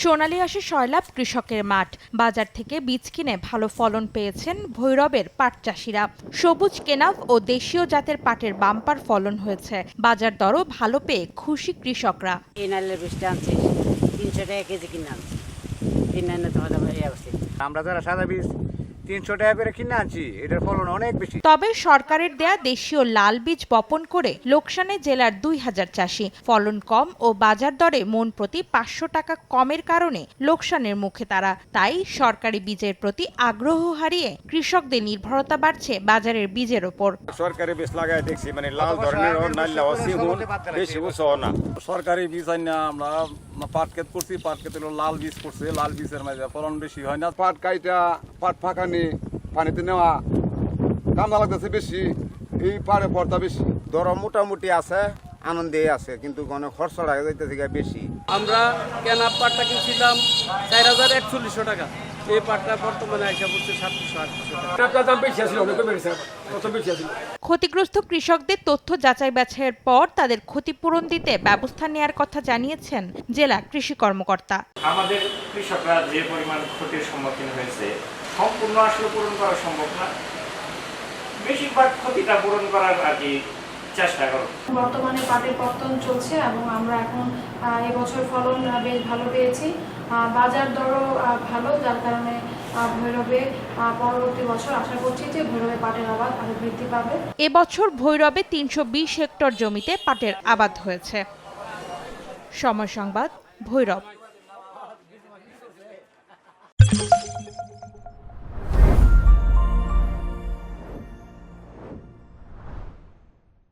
সোনালী আসে সয়লাব কৃষকের মাঠ। বাজার থেকে বীজ কিনে ভালো ফলন পেয়েছেন ভৈরবের পাট চাষিরা। সবুজ কেনাফ ও দেশীয় জাতের পাটের বাম্পার ফলন হয়েছে। বাজার দরও ভালো পেয়ে খুশি কৃষকরা। এনালের বীজটা আনছি 300 টাকা কেজি কিনে আনছি। আমরা যারা সাদা বীজ 300 টাকা করে কিনে আনছি, এটার ফলন অনেক বেশি। তবে সরকারের দেয়া দেশীয় লাল বীজ বপন করে লোকসানে জেলার 2000 চাষি। ফলন কম ও বাজার দরে মন প্রতি 500 টাকা কমের কারণে লোকসানের মুখে তারা। তাই সরকারি বীজের প্রতি আগ্রহ হারিয়ে কৃষকদের নির্ভরতা বাড়ছে বাজারের বীজের ওপর। সরকারি বীজ লাগাই দেখছি, মানে লাল ধরনের বেশি উৎস না। সরকারি বীজ আইনা আমরা পাট ক্ষেত করছি, পাট ক্ষেত লাল বীজ করছে, লাল বীজের মাঝে ফলন বেশি হয় না। পাট কাইটা পাট ফাঁকানি পানিতে নেওয়া কামনা লাগতেছে বেশি, এই পাড়ে পড়তা বেশি। দর মোটামুটি আছে, আনন্দে আছে, কিন্তু খরচা লাগে যাইতেছে বেশি। আমরা কেনা পাটটা কিনছিলাম 4140 টাকা, এই পাটটা বর্তমানে আইসা পড়ছে 700-800 টাকা। ক্ষতিগ্রস্ত কৃষকদের তথ্য যাচাই বাছাইয়ের পর তাদের ক্ষতিপূরণ দিতে ব্যবস্থা নেয়ার কথা জানিয়েছেন জেলা কৃষি কর্মকর্তা। আমাদের কৃষকরা যে পরিমাণ ক্ষতির সম্মুখীন হয়েছে সম্পূর্ণ আসলে পূরণ করা সম্ভব না, বেশিরভাগ ক্ষতিটা পূরণ করার আর কি চেষ্টা করব। বর্তমানে পাটের পতন চলছে এবং আমরা এখন এবছর ফলন বেশ ভালো পেয়েছি। বাজার দরও ভালো, যার কারণে ভৈরবে পরবর্তী বছর আশা করছি যে ভৈরবে পাটের আবাদ আরো বৃদ্ধি পাবে। এবছর ভৈরবে 320 হেক্টর জমিতে পাটের আবাদ হয়েছে। সময় সংবাদ, ভৈরব।